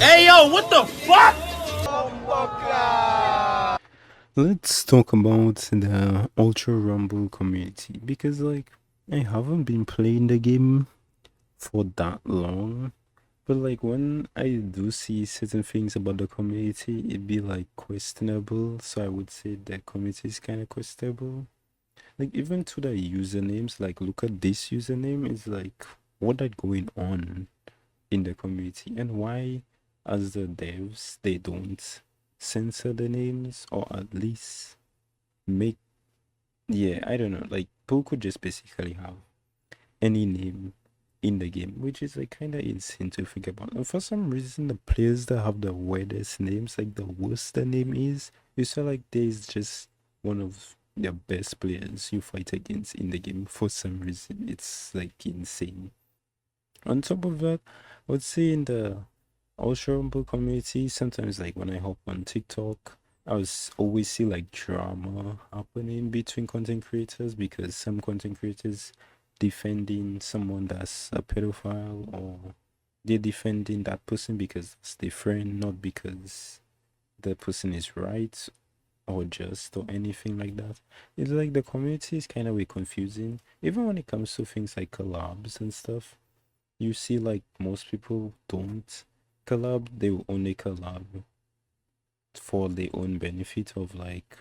Hey yo, what the fuck? Let's talk about the Ultra Rumble community because, like, I haven't been playing the game for that long, but like when I do see certain things about the community, it'd be like questionable. So I would say the community is kind of questionable. Like even to the usernames, like look at this username is like what are going on in the community and why, as the devs, they don't censor the names or at least make, yeah, I don't know, like people could just basically have any name in the game, which is like kind of insane to think about. And for some reason the players that have the weirdest names, like the worse the name is, you feel like there's just one of the best players you fight against in the game. For some reason it's like insane. On top of that, I would say in the Ultra Rumble community, sometimes like when I hop on TikTok, I was always see like drama happening between content creators because some content creators defending someone that's a pedophile, or they're defending that person because it's their friend, not because the person is right or just or anything like that. It's like the community is kind of way confusing, even when it comes to things like collabs and stuff. You see like most people don't collab, they will only collab for their own benefit of like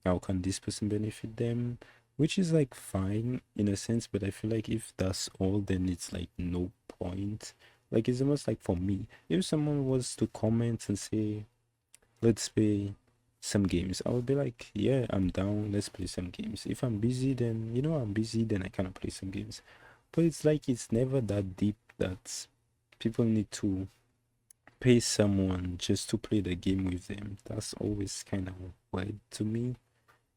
how can this person benefit them, which is like fine in a sense, but I feel like if that's all, then it's like no point. Like it's almost like, for me, if someone was to comment and say let's play some games, I would be like, yeah, I'm down, let's play some games. If I'm busy, then I'm busy, then I cannot play some games. But it's like it's never that deep that people need to pay someone just to play the game with them. That's always kind of weird to me.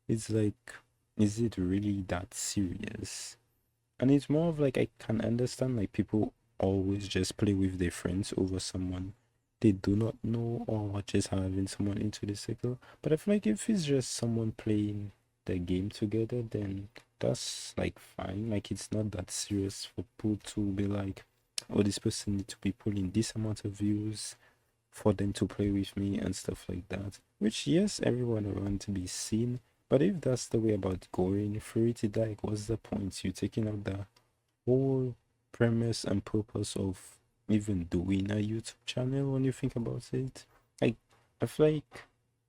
It's like, is it really that serious? And it's more of like, I can understand like people always just play with their friends over someone they do not know, or just having someone into the circle. But I feel like if it's just someone playing the game together, then that's like fine. Like it's not that serious for people to be like, oh, this person need to be pulling this amount of views for them to play with me and stuff like that. Which, yes, everyone want to be seen, but if that's the way about going through it, like what's the point? You taking out the whole premise and purpose of even doing a YouTube channel when you think about it. Like, I feel like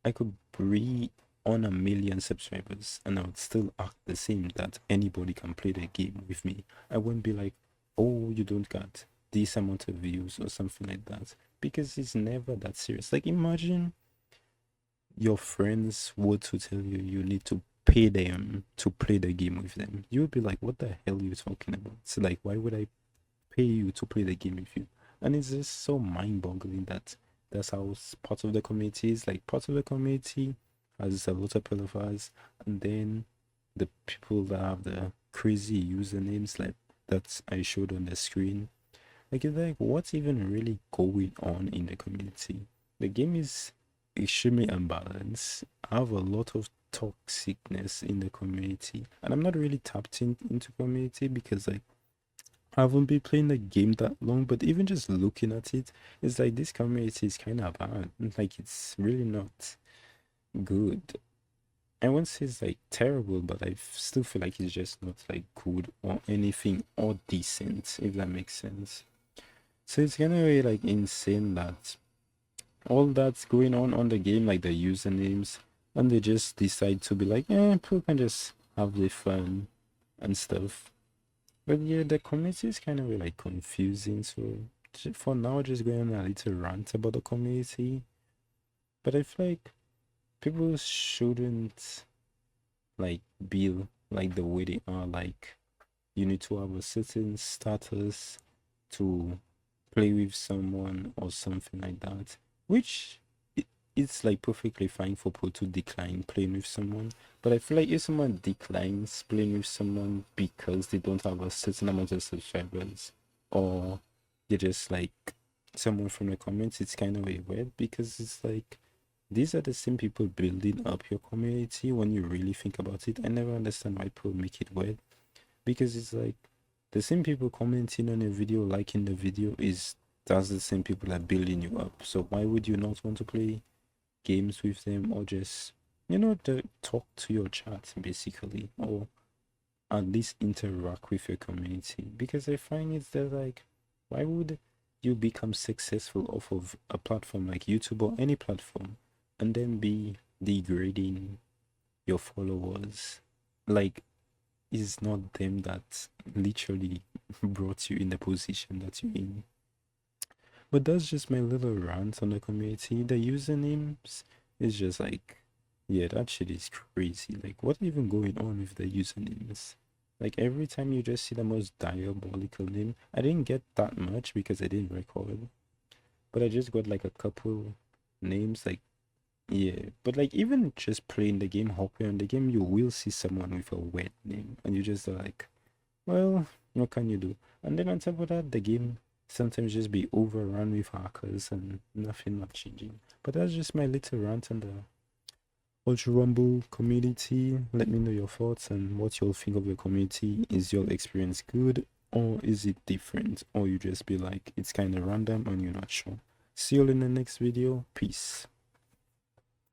I could be on 1 million subscribers and I would still act the same, that anybody can play the game with me. I wouldn't be like, oh, you don't got this amount of views or something like that, because it's never that serious. Like, imagine your friends were to tell you you need to pay them to play the game with them. You would be like, what the hell are you talking about? So like, why would I pay you to play the game with you? And it's just so mind-boggling that that's how part of the community is. Like, part of the community has a lot of pedophiles, and then the people that have the crazy usernames like that I showed on the screen. Like, it's like, what's even really going on in the community? The game is extremely unbalanced. I have a lot of toxicness in the community, and I'm not really tapped into community because like I haven't been playing the game that long. But even just looking at it, it's like this community is kind of bad. Like it's really not good. I won't say it's like terrible, but I still feel like it's just not like good or anything or decent, if that makes sense. So it's gonna be like insane that all that's going on the game, like the usernames, and they just decide to be like, yeah, people can just have their fun and stuff. But yeah, the community is kind of like confusing. So for now, just going on a little rant about the community. But I feel like people shouldn't like be like the way they are. Like you need to have a certain status to play with someone or something like that, which it's like perfectly fine for people to decline playing with someone. But I feel like if someone declines playing with someone because they don't have a certain amount of subscribers, or they're just like someone from the comments, it's kind of weird, because it's like these are the same people building up your community. When you really think about it, I never understand why people make it weird, because it's like the same people commenting on a video, liking the video, is that's the same people that building you up. So why would you not want to play games with them, or just talk to your chat basically, or at least interact with your community? Because I find it's that, like, why would you become successful off of a platform like YouTube or any platform and then be degrading your followers? Like, it's not them that literally brought you in the position that you're in. But that's just my little rant on the community. The usernames is just like, yeah, that shit is crazy. Like, what even going on with the usernames? Like, every time you just see the most diabolical name. I didn't get that much because I didn't record, but I just got like a couple names. Like, yeah, but like, even just playing the game, hopping on the game, you will see someone with a weird name, and you just are like, well, what can you do? And then on top of that, the game sometimes just be overrun with hackers and nothing much changing. But that's just my little rant on the Ultra Rumble community. Let me know your thoughts and what you'll think of your community. Is your experience good, or is it different? Or you just be like, it's kind of random and you're not sure. See you all in the next video. Peace.